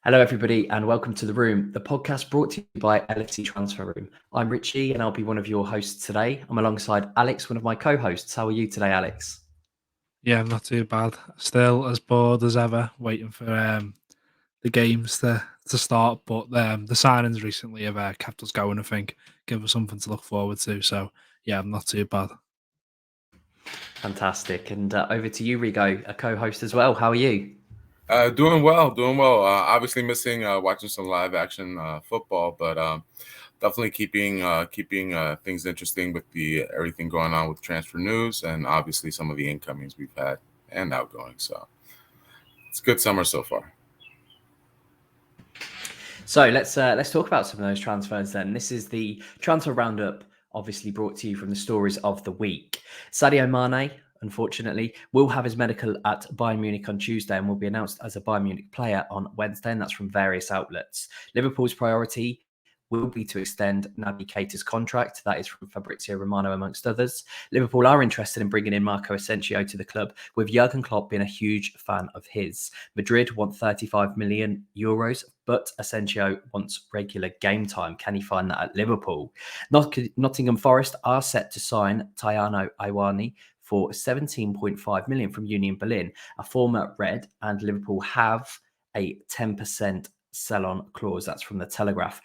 Hello, everybody, and welcome to The Room, the podcast brought to you by LFC Transfer Room. I'm Richie, and I'll be one of your hosts today. I'm alongside Alex, one of my co-hosts. How are you today, Alex? Yeah, not too bad. Still as bored as ever, waiting for the games to start. But the signings recently have kept us going, I think. Give us something to look forward to. So, yeah, I'm not too bad. Fantastic. And over to you, Rigo, a co-host as well. How are you? Doing well, doing well. Obviously missing watching some live action football, but definitely keeping things interesting with the everything going on with transfer news and obviously some of the incomings we've had and outgoing. So it's a good summer so far. So let's talk about some of those transfers then. This is the transfer roundup, obviously brought to you from the stories of the week. Sadio Mane, unfortunately, will have his medical at Bayern Munich on Tuesday and will be announced as a Bayern Munich player on Wednesday, and that's from various outlets. Liverpool's priority will be to extend Naby Keita's contract. That is from Fabrizio Romano, amongst others. Liverpool are interested in bringing in Marco Asensio to the club, with Jurgen Klopp being a huge fan of his. Madrid want 35 million euros, but Asensio wants regular game time. Can he find that at Liverpool? Nottingham Forest are set to sign Tayano Iwani for 17.5 million from Union Berlin, a former Red, and Liverpool have a 10% sell-on clause. That's from the Telegraph.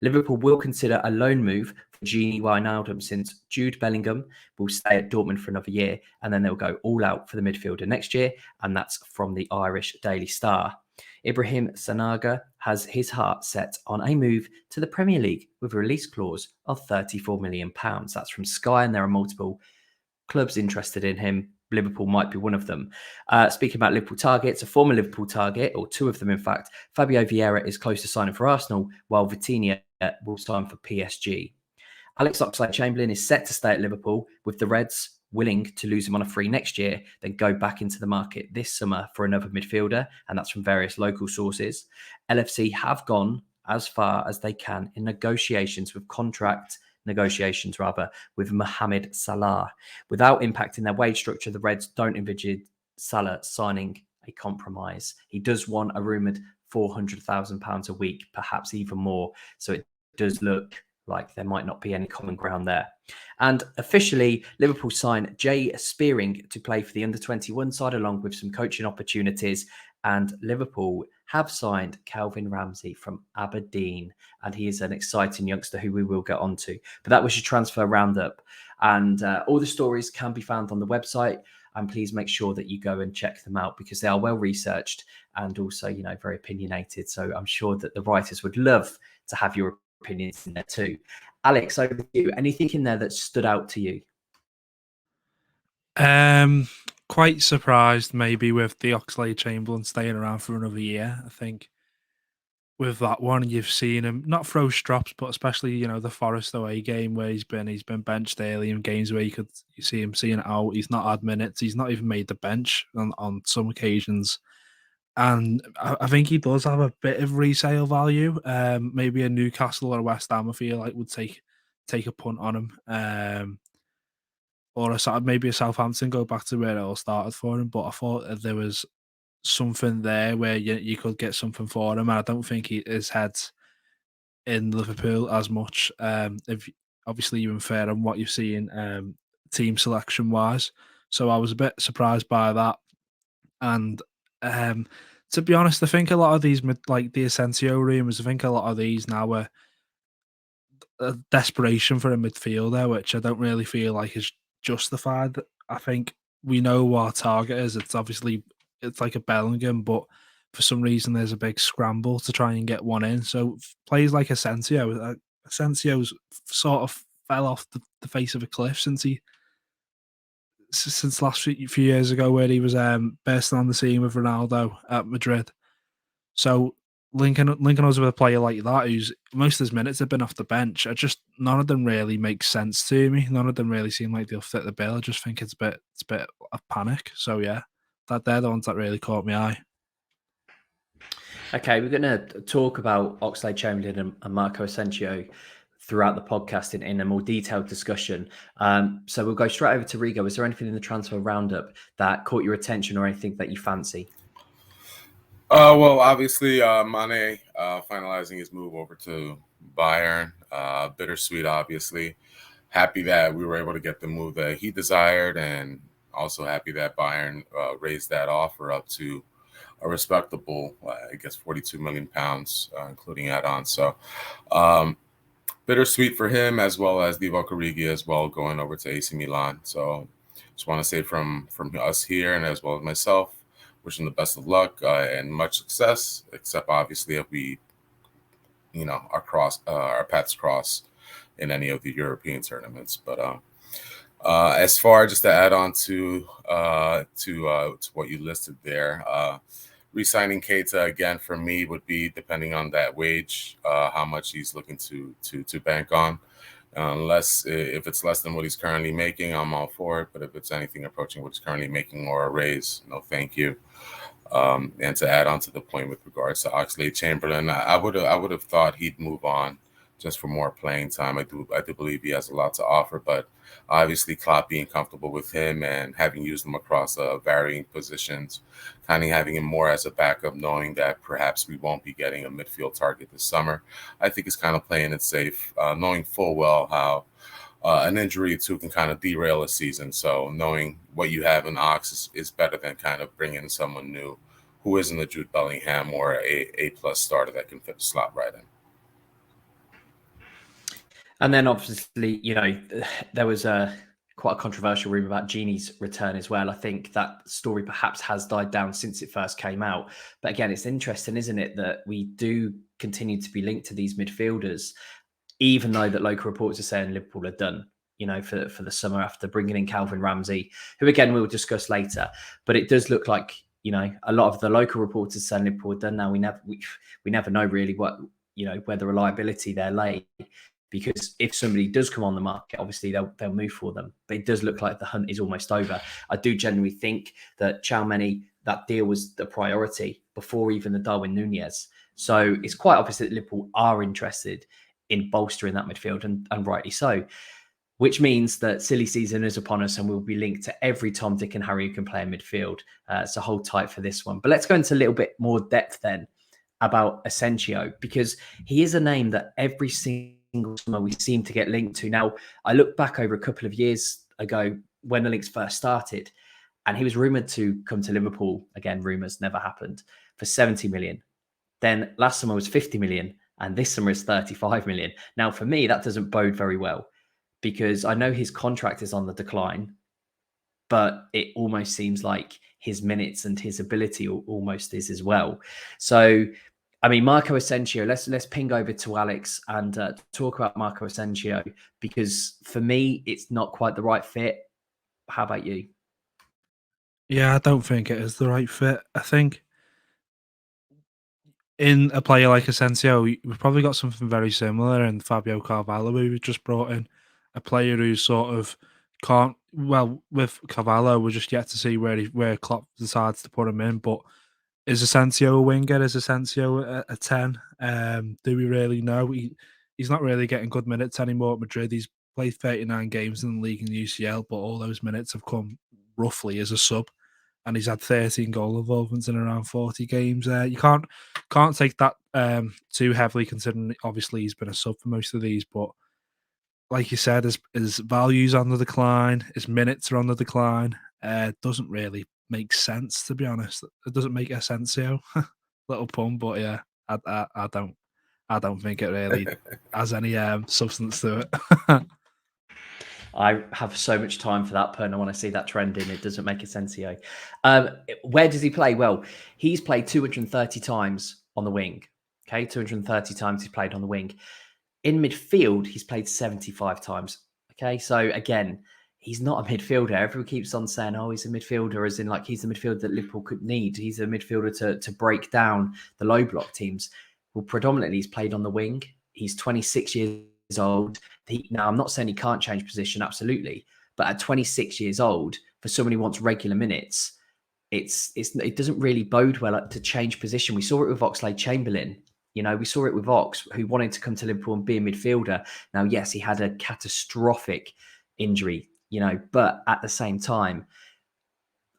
Liverpool will consider a loan move for Gini Wijnaldum, since Jude Bellingham will stay at Dortmund for another year, and then they'll go all out for the midfielder next year, and that's from the Irish Daily Star. Ibrahim Sanaga has his heart set on a move to the Premier League with a release clause of £34 million. That's from Sky, and there are multiple clubs interested in him. Liverpool might be one of them. Speaking about Liverpool targets, a former Liverpool target, or two of them in fact, Fabio Vieira is close to signing for Arsenal, while Vitinha will sign for PSG. Alex Oxlade-Chamberlain is set to stay at Liverpool, with the Reds willing to lose him on a free next year, then go back into the market this summer for another midfielder, and that's from various local sources. LFC have gone as far as they can in negotiations with with Mohamed Salah. Without impacting their wage structure, the Reds don't envisage Salah signing a compromise. He does want a rumoured £400,000 a week, perhaps even more. So it does look like there might not be any common ground there. And officially, Liverpool signed Jay Spearing to play for the under-21 side, along with some coaching opportunities. And Liverpool have signed Calvin Ramsay from Aberdeen, and he is an exciting youngster who we will get onto. But that was your transfer roundup, and all the stories can be found on the website. And please make sure that you go and check them out, because they are well researched and also, very opinionated. So I'm sure that the writers would love to have your opinions in there too. Alex, over to you. Anything in there that stood out to you? Quite surprised maybe with the Oxlade-Chamberlain staying around for another year. I think with that one, you've seen him not throw strops, but especially the Forest away game where he's been benched early in games where you see him seeing it out. He's not had minutes. He's not even made the bench on some occasions. And I think he does have a bit of resale value. Maybe a Newcastle or a West Ham, I feel like, would take a punt on him. Or maybe a Southampton, go back to where it all started for him. But I thought that there was something there where you could get something for him. And I don't think his head's in Liverpool as much. If obviously you infer on what you've seen team selection wise. So I was a bit surprised by that. And to be honest, I think a lot of these, like the Asensio rumours, I think a lot of these now are a desperation for a midfielder, which I don't really feel like is justified. I think we know what our target is. It's like a Bellingham, but for some reason there's a big scramble to try and get one in. So players like Asensio's sort of fell off the face of a cliff since last few years ago, where he was bursting on the scene with Ronaldo at Madrid. So linking us with a player like that, who's most of his minutes have been off the bench, none of them really make sense to me. None of them really seem like they'll fit the bill. I just think it's a bit of panic. So yeah, they're the ones that really caught my eye. Okay, we're going to talk about Oxlade-Chamberlain and Marco Asensio throughout the podcast in a more detailed discussion. So we'll go straight over to Rigo. Is there anything in the transfer roundup that caught your attention or anything that you fancy? Well, obviously, Mane finalizing his move over to Bayern. Bittersweet, obviously. Happy that we were able to get the move that he desired, and also happy that Bayern raised that offer up to a respectable, I guess, 42 million pounds, including add-ons. So, um, bittersweet for him as well as Divock Origi as well going over to AC Milan. So, just want to say from us here and as well as myself, wishing the best of luck and much success. Except obviously if we, our paths cross in any of the European tournaments. But as far just to add on to what you listed there, re-signing Keita again for me would be depending on that wage, how much he's looking to bank on. Unless if it's less than what he's currently making, I'm all for it. But if it's anything approaching what he's currently making or a raise, no, thank you. And to add on to the point with regards to Oxlade-Chamberlain, I would have thought he'd move on just for more playing time. I do believe he has a lot to offer, but obviously Klopp being comfortable with him and having used him across varying positions, kind of having him more as a backup, knowing that perhaps we won't be getting a midfield target this summer, I think is kind of playing it safe, knowing full well how an injury too can kind of derail a season. So knowing what you have in Ox is better than kind of bringing someone new who isn't a Jude Bellingham or a plus starter that can fit the slot right in. And then obviously, there was quite a controversial rumor about Gini's return as well. I think that story perhaps has died down since it first came out. But again, it's interesting, isn't it, that we do continue to be linked to these midfielders, even though that local reports are saying Liverpool are done, for the summer after bringing in Calvin Ramsey, who again we'll discuss later. But it does look like, a lot of the local reporters saying Liverpool are done now. We never know really what, where the reliability there lay. Because if somebody does come on the market, obviously they'll move for them. But it does look like the hunt is almost over. I do genuinely think that Tchouaméni, that deal was the priority before even the Darwin Nunez. So it's quite obvious that Liverpool are interested in bolstering that midfield, and rightly so. Which means that silly season is upon us and we'll be linked to every Tom, Dick and Harry who can play in midfield. So hold tight for this one. But let's go into a little bit more depth then about Asensio, because he is a name that every single summer we seem to get linked to. Now, I look back over a couple of years ago when the links first started, and he was rumoured to come to Liverpool. Again, rumours never happened, for 70 million. Then last summer was 50 million, and this summer is 35 million. Now, for me, that doesn't bode very well, because I know his contract is on the decline, but it almost seems like his minutes and his ability almost is as well. So, I mean, Marco Asensio, let's ping over to Alex and talk about Marco Asensio, because for me, it's not quite the right fit. How about you? Yeah, I don't think it is the right fit. I think in a player like Asensio, we've probably got something very similar in Fabio Carvalho, who we just brought in. A player who sort of can't, well, with Carvalho, we're just yet to see where Klopp decides to put him in. But is Asensio a winger? Is Asensio a 10? Do we really know? He's not really getting good minutes anymore at Madrid. He's played 39 games in the league and UCL, but all those minutes have come roughly as a sub. And he's had 13 goal involvements in around 40 games. You can't take that too heavily, considering obviously he's been a sub for most of these. But like you said, his value's on the decline, his minutes are on the decline. Doesn't really make sense, to be honest. It doesn't make Asensio. Little pun, but yeah, I don't think it really has any substance to it. I have so much time for that pun. I want to see that trending. It doesn't make Asensio. Where does he play? Well, he's played 230 times on the wing. Okay, 230 times he's played on the wing. In midfield, he's played 75 times. Okay, so again, he's not a midfielder. Everyone keeps on saying, oh, he's a midfielder, as in like he's the midfielder that Liverpool could need. He's a midfielder to break down the low block teams. Well, predominantly he's played on the wing. He's 26 years old. Now, I'm not saying he can't change position, absolutely. But at 26 years old, for someone who wants regular minutes, it doesn't really bode well to change position. We saw it with Oxlade-Chamberlain. We saw it with Ox, who wanted to come to Liverpool and be a midfielder. Now, yes, he had a catastrophic injury, but at the same time,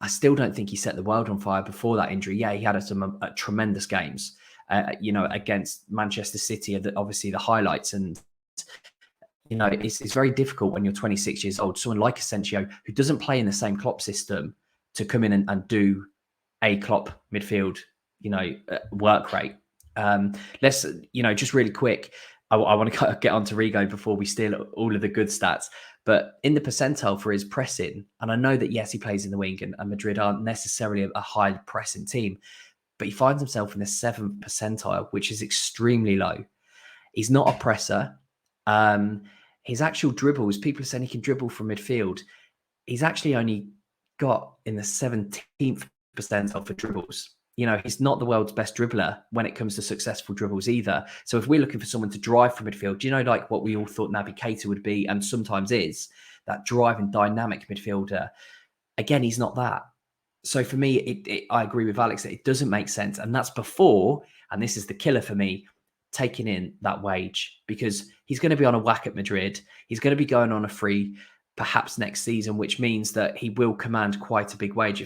I still don't think he set the world on fire before that injury. Yeah, he had some tremendous games, against Manchester City, obviously the highlights. And, it's very difficult when you're 26 years old, someone like Asensio, who doesn't play in the same Klopp system, to come in and do a Klopp midfield, work rate. Let's, just really quick, I want to get on to Rigo before we steal all of the good stats. But in the percentile for his pressing, and I know that, yes, he plays in the wing, and Madrid aren't necessarily a high pressing team, but he finds himself in the 7th percentile, which is extremely low. He's not a presser. His actual dribbles, people are saying he can dribble from midfield. He's actually only got in the 17th percentile for dribbles. He's not the world's best dribbler when it comes to successful dribbles either. So if we're looking for someone to drive from midfield, like what we all thought Naby Keita would be, and sometimes is, that driving dynamic midfielder, again, he's not that. So for me, I agree with Alex that it doesn't make sense. And that's before, and this is the killer for me, taking in that wage, because he's going to be on a whack at Madrid. He's going to be going on a free perhaps next season, which means that he will command quite a big wage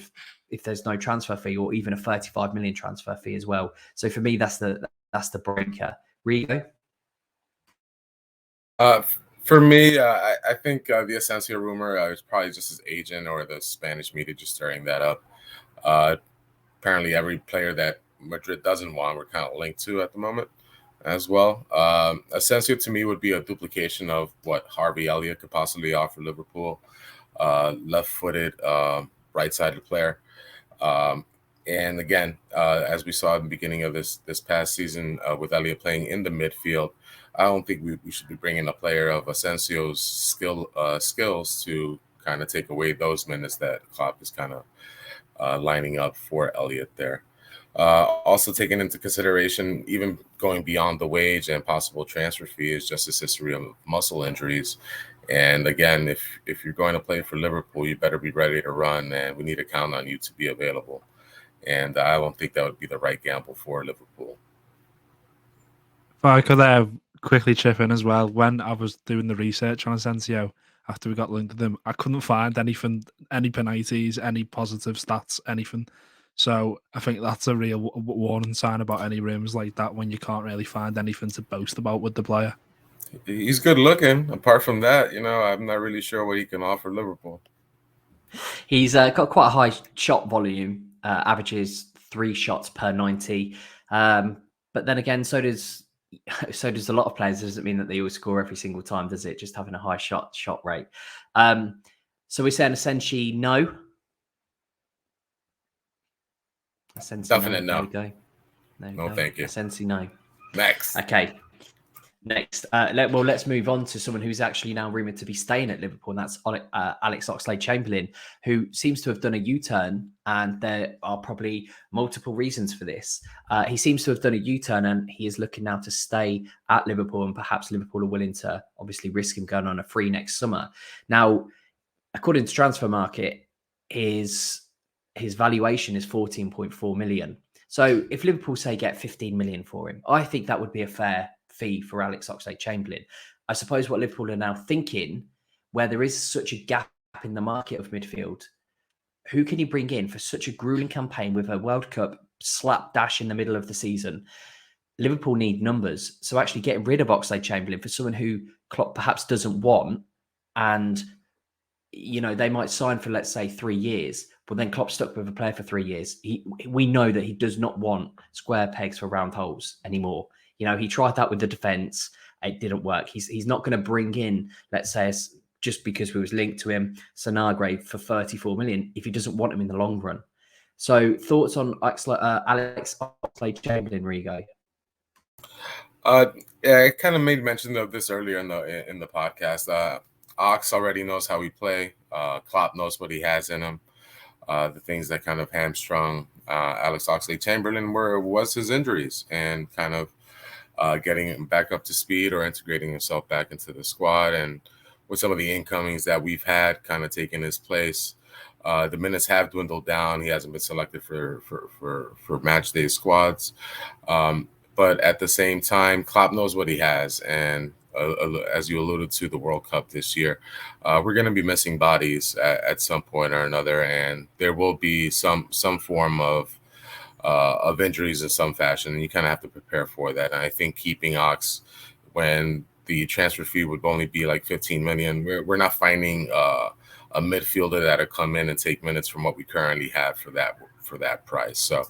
if there's no transfer fee, or even a 35 million transfer fee as well. So for me, that's the breaker. Rigo? For me, I think the Asensio rumor is probably just his agent or the Spanish media just stirring that up. Apparently, every player that Madrid doesn't want, we're kind of linked to at the moment as well. Asensio to me would be a duplication of what Harvey Elliott could possibly offer Liverpool. Left-footed, right-sided player. And again, as we saw at the beginning of this past season with Elliott playing in the midfield, I don't think we should be bringing a player of Asensio's skills to kind of take away those minutes that Klopp is kind of lining up for Elliott there. Also taking into consideration, even going beyond the wage and possible transfer fee, is just his history of muscle injuries. And again, if you're going to play for Liverpool, you better be ready to run, and we need to count on you to be available. And I don't think that would be the right gamble for Liverpool. If I could quickly chip in as well, when I was doing the research on Asensio after we got linked with him, I couldn't find anything, any penalties, any positive stats, anything. So I think that's a real warning sign about any rumours like that, when you can't really find anything to boast about with the player. He's good looking. Apart from that, I'm not really sure what he can offer Liverpool. He's got quite a high shot volume, averages 3 shots per 90. But then again, so does a lot of players. It doesn't mean that they always score every single time, does it? Just having a high shot rate. So we're saying Asensio no. Asensio, definite no. There we go. No, thank you. Asensio no. Next. Okay. Next, let's move on to someone who's actually now rumoured to be staying at Liverpool, and that's Alex Oxlade-Chamberlain, who seems to have done a U-turn, and there are probably multiple reasons for this. He seems to have done a U-turn, and he is looking now to stay at Liverpool, and perhaps Liverpool are willing to obviously risk him going on a free next summer. Now, according to Transfer Market, his valuation is 14.4 million. So if Liverpool say get 15 million for him, I think that would be a fair fee for Alex Oxlade-Chamberlain. I suppose what Liverpool are now thinking, where there is such a gap in the market of midfield, who can you bring in for such a grueling campaign with a World Cup slapdash in the middle of the season? Liverpool need numbers. So actually getting rid of Oxlade-Chamberlain for someone who Klopp perhaps doesn't want, and they might sign for, let's say, 3 years, but then Klopp's stuck with a player for 3 years. We know that he does not want square pegs for round holes anymore. He tried that with the defence. It didn't work. He's not going to bring in, let's say, just because we was linked to him, Sanagre for 34 million if he doesn't want him in the long run. So thoughts on Alex Oxlade-Chamberlain, Rigo? Yeah, I kind of made mention of this earlier in the podcast. Ox already knows how we play. Klopp knows what he has in him. The things that kind of hamstrung Alex Oxlade-Chamberlain was his injuries, and kind of getting him back up to speed or integrating himself back into the squad. And with some of the incomings that we've had kind of taking his place, the minutes have dwindled down. He hasn't been selected for match day squads. But at the same time, Klopp knows what he has. And as you alluded to, the World Cup this year. We're going to be missing bodies at some point or another, and there will be some form of injuries in some fashion, and you kind of have to prepare for that. And I think keeping Ox when the transfer fee would only be like 15 million, we're not finding a midfielder that'll come in and take minutes from what we currently have for that price. So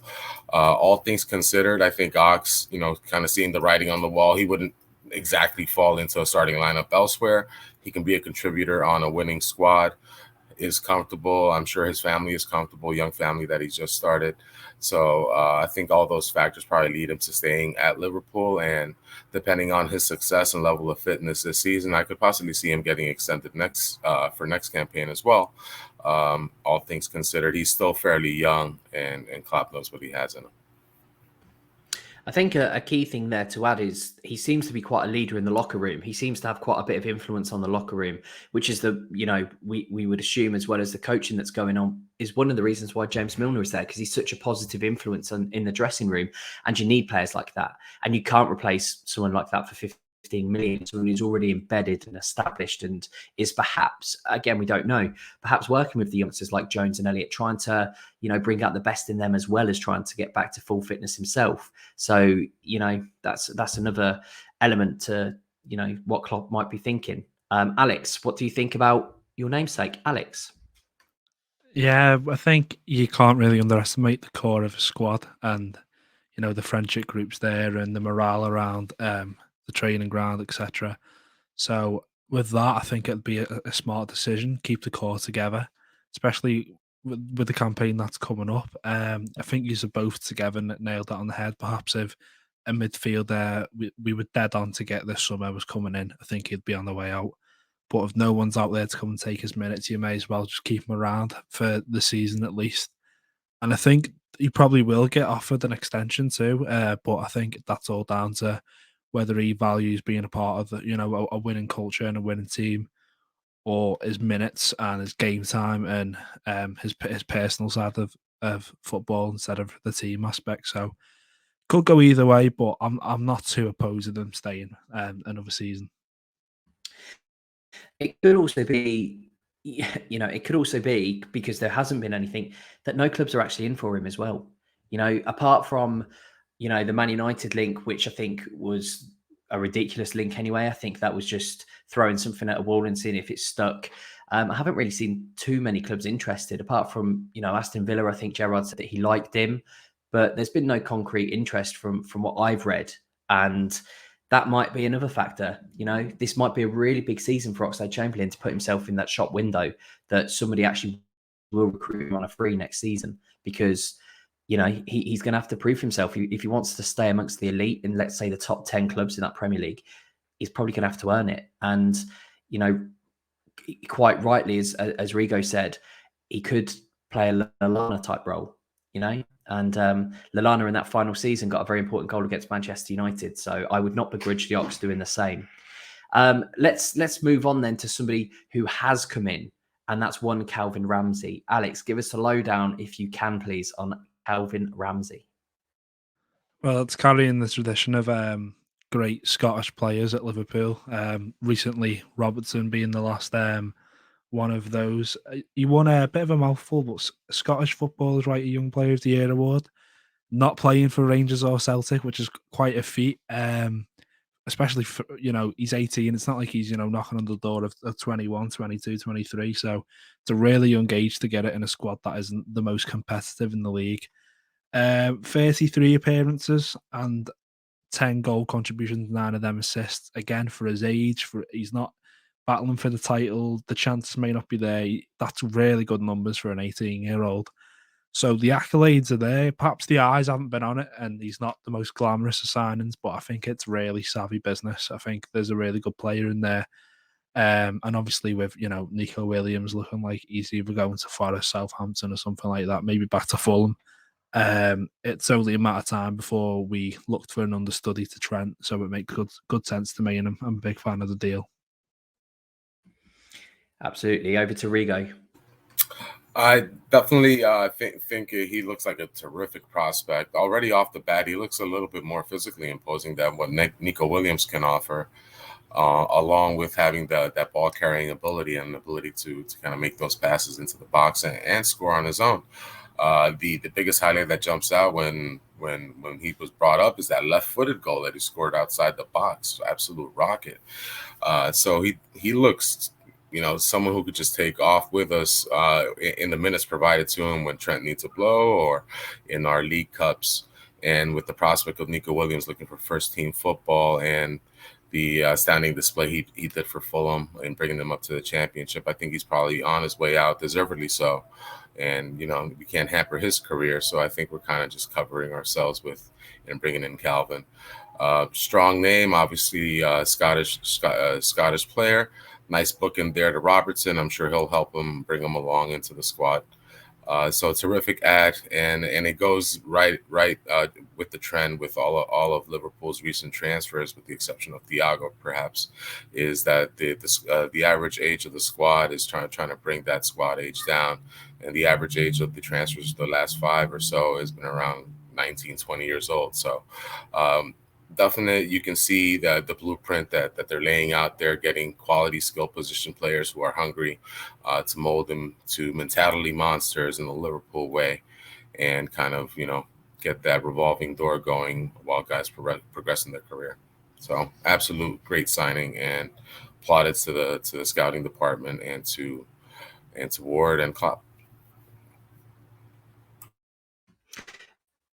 all things considered, I think Ox, kind of seeing the writing on the wall, he wouldn't exactly fall into a starting lineup elsewhere. He can be a contributor on a winning squad, is comfortable. I'm sure his family is comfortable, young family that he's just started. So I think all those factors probably lead him to staying at Liverpool. And depending on his success and level of fitness this season, I could possibly see him getting extended for next campaign as well. All things considered, he's still fairly young, and Klopp knows what he has in him. I think a key thing there to add is he seems to be quite a leader in the locker room. He seems to have quite a bit of influence on the locker room, which is we would assume, as well as the coaching that's going on, is one of the reasons why James Milner is there, because he's such a positive influence in the dressing room. And you need players like that. And you can't replace someone like that for 15 million, someone who's already embedded and established and is perhaps, again, we don't know, perhaps working with the youngsters like Jones and Elliott, trying to, bring out the best in them, as well as trying to get back to full fitness himself. So, that's another element to, what Klopp might be thinking. Alex, what do you think about your namesake, Alex? Yeah, I think you can't really underestimate the core of a squad, and the friendship groups there and the morale around the training ground, etc. So with that, I think it'd be a smart decision. Keep the core together, especially with the campaign that's coming up. I think you're both together nailed that on the head. Perhaps if a midfielder we were dead on to get this summer was coming in, I think he'd be on the way out. But if no one's out there to come and take his minutes, you may as well just keep him around for the season at least. And I think he probably will get offered an extension too. But I think that's all down to whether he values being a part of a winning culture and a winning team, or his minutes and his game time and his personal side of football instead of the team aspect. So could go either way, but I'm not too opposed to them staying another season. It could also be, because there hasn't been anything, that no clubs are actually in for him as well. Apart from, the Man United link, which I think was a ridiculous link anyway. I think that was just throwing something at a wall and seeing if it stuck. I haven't really seen too many clubs interested, apart from, Aston Villa. I think Gerrard said that he liked him, but there's been no concrete interest from what I've read. And that might be another factor. This might be a really big season for Oxlade-Chamberlain to put himself in that shop window, that somebody actually will recruit him on a free next season, because, he's going to have to prove himself. If he wants to stay amongst the elite in, let's say, the top 10 clubs in that Premier League, he's probably going to have to earn it. And, quite rightly, as Rigo said, he could play a Lallana type role, and Lallana in that final season got a very important goal against Manchester United. So I would not begrudge the Ox doing the same. Let's move on then to somebody who has come in, and that's one Calvin Ramsey. Alex, give us a lowdown, if you can, please, on Calvin Ramsey. Well, it's carrying the tradition of great Scottish players at Liverpool. Recently, Robertson being the last one of those. He won a bit of a mouthful, but Scottish Footballers' Right Young Player of the Year award. Not playing for Rangers or Celtic, which is quite a feat. Especially for, he's 18. It's not like he's, knocking on the door of 21, 22, 23. So it's a really young age to get it in a squad that isn't the most competitive in the league. 33 appearances and 10 goal contributions, 9 of them assists. Again, for his age, he's not battling for the title. The chances may not be there. That's really good numbers for an 18-year-old. So the accolades are there. Perhaps the eyes haven't been on it, and he's not the most glamorous of signings, but I think it's really savvy business. I think there's a really good player in there. And obviously with, Nico Williams looking like he's either going to Forest, Southampton or something like that, maybe back to Fulham. It's only a matter of time before we looked for an understudy to Trent, so it makes good sense to me, and I'm a big fan of the deal. Absolutely. Over to Rigo. I definitely think he looks like a terrific prospect. Already off the bat, he looks a little bit more physically imposing than what Nico Williams can offer. along with having that ball carrying ability and the ability to kind of make those passes into the box and score on his own. The biggest highlight that jumps out when he was brought up is that left-footed goal that he scored outside the box. Absolute rocket. So he looks, someone who could just take off with us in the minutes provided to him when Trent needs a blow or in our League Cups. And with the prospect of Nico Williams looking for first-team football and the outstanding display he did for Fulham and bringing them up to the championship, I think he's probably on his way out, deservedly so. And, we can't hamper his career. So I think we're kind of just covering ourselves with and bringing in Calvin. Strong name, obviously, Scottish player. Nice book in there to Robertson. I'm sure he'll help him bring him along into the squad. So a terrific ad, and it goes right with the trend with all of Liverpool's recent transfers, with the exception of Thiago, perhaps, is that the average age of the squad is trying to bring that squad age down, and the average age of the transfers the last 5 or so has been around 19, 20 years old. So definitely you can see the blueprint that they're laying out there, getting quality skill position players who are hungry to mold them to mentality monsters in the Liverpool way, and kind of, get that revolving door going while guys progress in their career. So absolute great signing, and plaudits to the scouting department and to Ward and Klopp.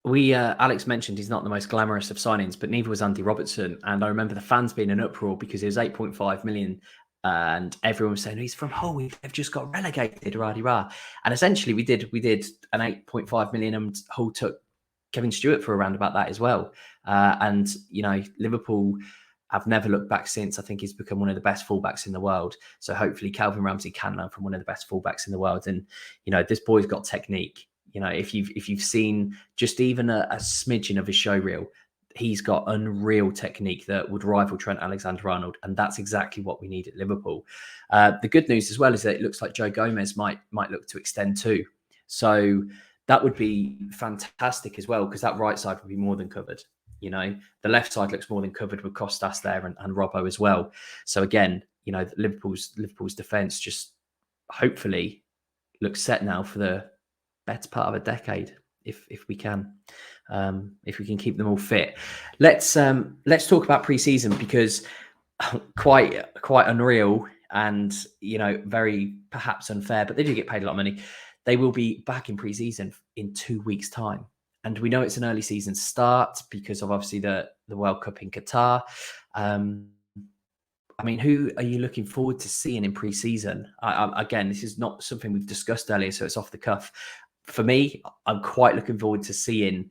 Alex mentioned he's not the most glamorous of signings, but neither was Andy Robertson. And I remember the fans being in uproar because it was 8.5 million, and everyone was saying he's from Hull, they've just got relegated, rah-de-rah. And essentially we did an 8.5 million, and Hull took Kevin Stewart for around about that as well. And Liverpool have never looked back since. I think he's become one of the best fullbacks in the world. So hopefully Calvin Ramsey can learn from one of the best fullbacks in the world. And this boy's got technique. If you've seen just even a smidgen of his show reel, he's got unreal technique that would rival Trent Alexander-Arnold, and that's exactly what we need at Liverpool. The good news as well is that it looks like Joe Gomez might look to extend too. So that would be fantastic as well, because that right side would be more than covered. The left side looks more than covered with Costas there and Robbo as well. So again, Liverpool's defence just hopefully looks set now for the better part of a decade, if we can keep them all fit. Let's talk about pre-season, because quite unreal and very perhaps unfair, but they do get paid a lot of money. They will be back in pre-season in 2 weeks' time, and we know it's an early season start because of obviously the World Cup in Qatar. Who are you looking forward to seeing in pre-season? Again, this is not something we've discussed earlier, so it's off the cuff. For me, I'm quite looking forward to seeing.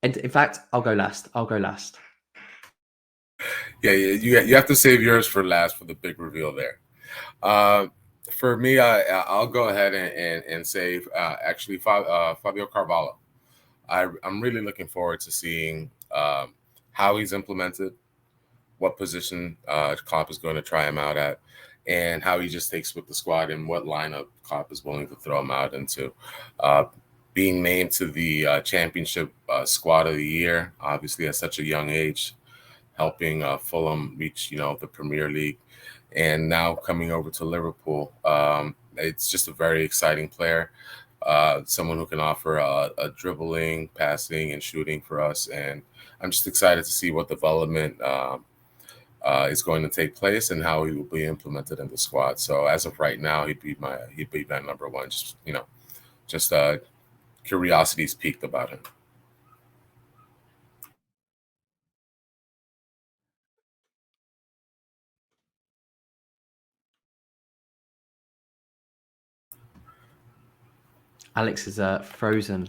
And in fact, I'll go last. Yeah, you have to save yours for last for the big reveal there. For me, I'll go ahead and say actually Fabio Carvalho. I'm really looking forward to seeing how he's implemented, what position Klopp is going to try him out at, and how he just takes with the squad and what lineup Klopp is willing to throw him out into. Being named to the championship squad of the year, obviously at such a young age, helping Fulham reach, the Premier League, and now coming over to Liverpool. It's just a very exciting player, someone who can offer a dribbling, passing, and shooting for us. And I'm just excited to see what development is going to take place and how he will be implemented in the squad. So as of right now, he'd be my number one. Just curiosity's peaked about him. Alex is frozen.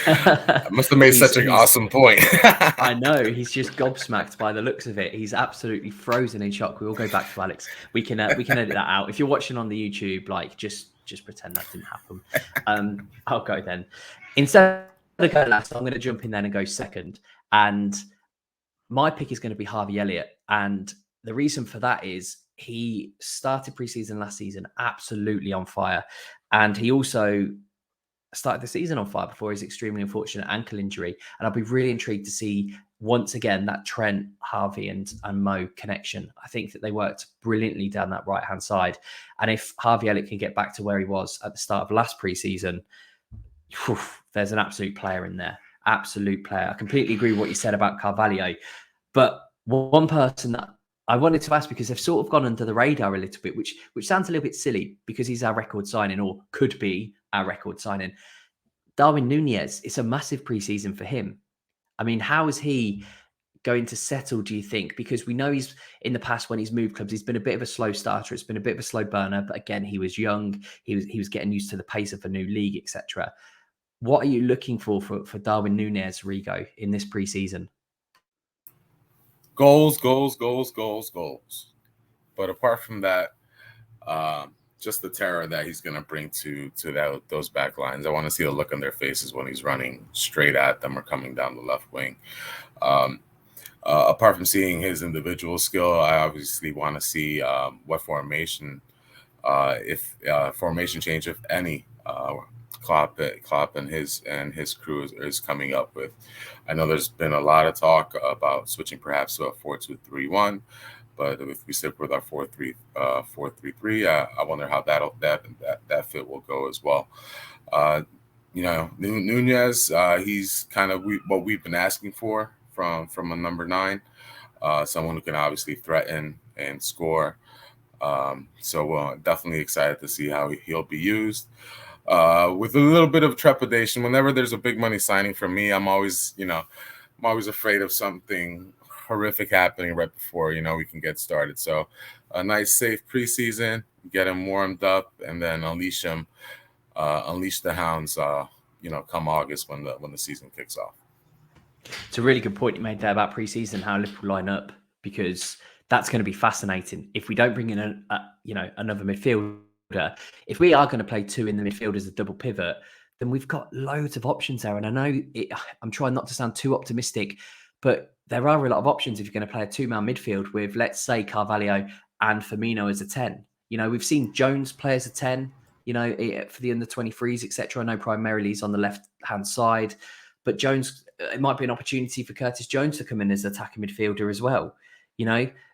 I must have made such an awesome point. I know, he's just gobsmacked by the looks of it. He's absolutely frozen in shock. We will go back to Alex. We can edit that out. If you're watching on the YouTube, just pretend that didn't happen. I'll go then. Instead of going last, I'm going to jump in then and go second. And my pick is going to be Harvey Elliott. And the reason for that is he started preseason last season absolutely on fire. And he also started the season on fire before his extremely unfortunate ankle injury. And I'll be really intrigued to see once again, that Trent, Harvey and Mo connection, I think that they worked brilliantly down that right-hand side. And if Harvey Elliott can get back to where he was at the start of last pre-season, there's an absolute player in there. Absolute player. I completely agree with what you said about Carvalho. But one person that I wanted to ask, because they've sort of gone under the radar a little bit, which sounds a little bit silly because he's our record signing, or could be our record signing. Darwin Nunez, it's a massive preseason for him. I mean, how is he going to settle, do you think? Because we know he's, in the past when he's moved clubs, he's been a bit of a slow starter. It's been a bit of a slow burner. But again, he was young. He was getting used to the pace of a new league, etc. What are you looking for Darwin Nunez, Rigo, in this preseason? Goals. But apart from that, just the terror that he's going to bring to those back lines. I want to see the look on their faces when he's running straight at them or coming down the left wing. Apart from seeing his individual skill, I obviously want to see what formation, if formation change, if any, Klopp and his crew is coming up with. I know there's been a lot of talk about switching perhaps to a 4-2-3-1. But if we stick with our 4-3-3, I wonder how that fit will go as well. Nunez, he's kind of what we've been asking for from a number 9, someone who can obviously threaten and score. So definitely excited to see how he'll be used. With a little bit of trepidation, whenever there's a big money signing for me, I'm always afraid of something horrific happening right before we can get started. So a nice safe preseason, get him warmed up, and then unleash the hounds come August when the season kicks off. It's a really good point you made there about preseason, how Liverpool line up, because that's going to be fascinating. If we don't bring in another midfielder, if we are going to play 2 in the midfield as a double pivot, then we've got loads of options there. And I know I'm trying not to sound too optimistic, but there are a lot of options if you're going to play a 2-man midfield with, let's say, Carvalho and Firmino as a 10. We've seen Jones play as a 10, for the under-23s, etc. I know primarily he's on the left-hand side, but Jones, it might be an opportunity for Curtis Jones to come in as attacking midfielder as well,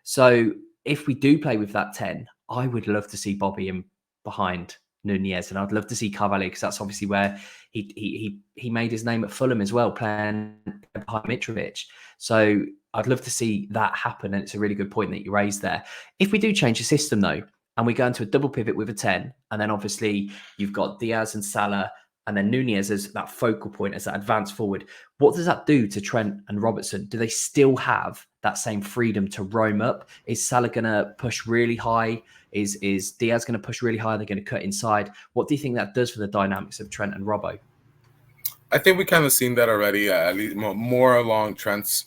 So if we do play with that 10, I would love to see Bobby in behind Nunez, and I'd love to see Carvalho, because that's obviously where he made his name at Fulham as well, playing behind Mitrovic. So I'd love to see that happen, and it's a really good point that you raised there. If we do change the system though, and we go into a double pivot with a 10, and then obviously you've got Diaz and Salah, and then Nunez as that focal point, as that advanced forward, what does that do to Trent and Robertson? Do they still have that same freedom to roam up? Is Salah going to push really high? Is Diaz going to push really high? They're going to cut inside. What do you think that does for the dynamics of Trent and Robbo? I think we kind of seen that already, at least more along Trent's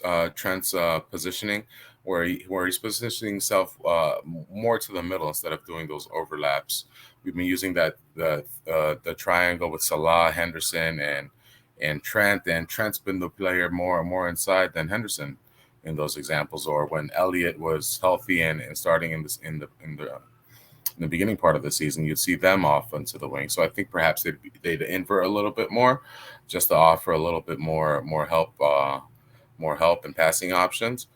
positioning, where he's positioning himself more to the middle instead of doing those overlaps. We've been using the triangle with Salah, Henderson, and Trent, and Trent's been the player more and more inside than Henderson in those examples. Or when Elliott was healthy and starting in the beginning part of the season, you'd see them off into the wing. So I think perhaps they'd invert a little bit more, just to offer a little bit more help and passing options.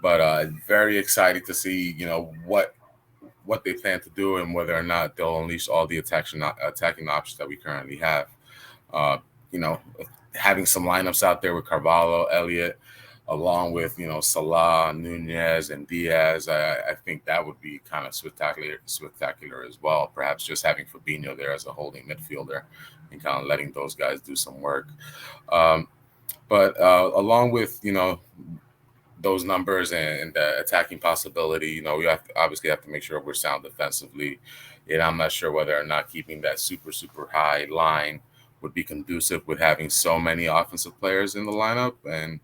But very excited to see what they plan to do, and whether or not they'll unleash all the attacking options that we currently have. Having some lineups out there with Carvalho, Elliott, along with Salah, Nunez, and Diaz, I think that would be kind of spectacular as well. Perhaps just having Fabinho there as a holding midfielder and kind of letting those guys do some work. But along with those numbers and the attacking possibility, we obviously have to make sure we're sound defensively. And I'm not sure whether or not keeping that super high line would be conducive with having so many offensive players in the lineup. And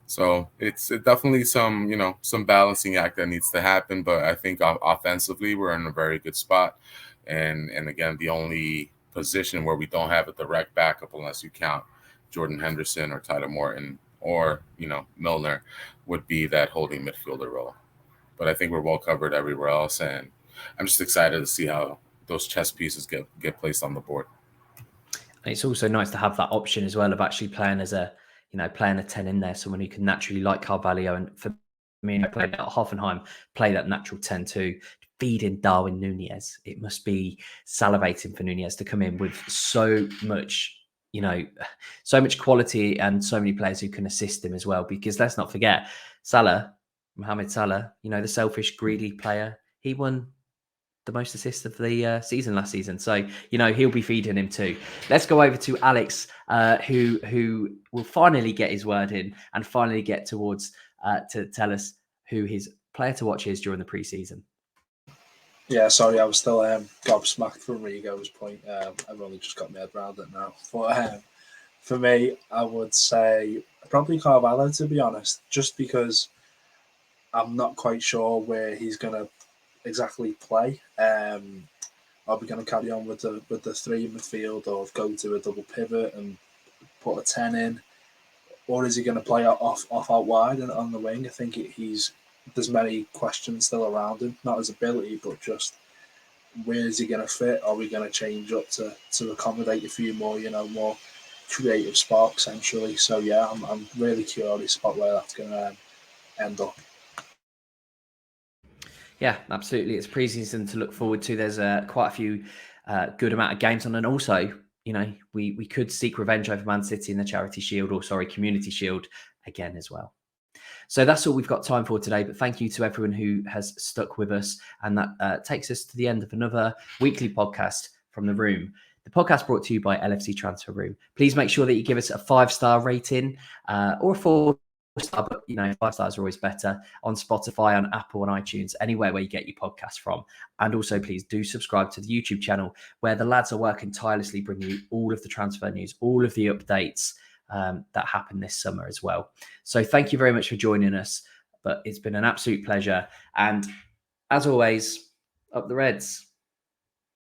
so it's definitely some balancing act that needs to happen. But I think offensively, we're in a very good spot. And again, the only position where we don't have a direct backup, unless you count Jordan Henderson or Tyler Morton or Milner, would be that holding midfielder role. But I think we're well covered everywhere else, and I'm just excited to see how those chess pieces get placed on the board. And it's also nice to have that option as well of actually playing as a playing a 10 in there, someone who can naturally, like Carvalho and Firmino played at Hoffenheim, play that natural 10 too. Feeding Darwin Nunez, it must be salivating for Nunez to come in with so much quality and so many players who can assist him as well. Because let's not forget, Mohamed Salah, the selfish, greedy player, he won the most assists of the season last season. So, he'll be feeding him too. Let's go over to Alex, who will finally get his word in and finally get towards to tell us who his player to watch is during the preseason. Yeah, sorry, I was still gobsmacked from Rigo's point. I've only just got my head around it now. But for me, I would say probably Carvalho, to be honest, just because I'm not quite sure where he's going to exactly play. Are we going to carry on with the three in midfield, or go to a double pivot and put a 10 in? Or is he going to play off out wide and on the wing? I think there's many questions still around him, not his ability, but just where is he going to fit? Are we going to change up to accommodate a few more, more creative sparks, essentially? So yeah, I'm really curious about where that's going to end up. Yeah, absolutely. It's preseason to look forward to. There's quite a few good amount of games on, and also, we could seek revenge over Man City in the Community Shield again as well. So that's all we've got time for today. But thank you to everyone who has stuck with us, and that takes us to the end of another weekly podcast from The Room. The podcast brought to you by LFC Transfer Room. Please make sure that you give us a 5-star rating or a 4-star, but 5 stars are always better, on Spotify, on Apple, on iTunes, anywhere where you get your podcast from. And also, please do subscribe to the YouTube channel, where the lads are working tirelessly bringing you all of the transfer news, all of the updates that happened this summer as well. So thank you very much for joining us, but it's been an absolute pleasure. And as always, up the Reds.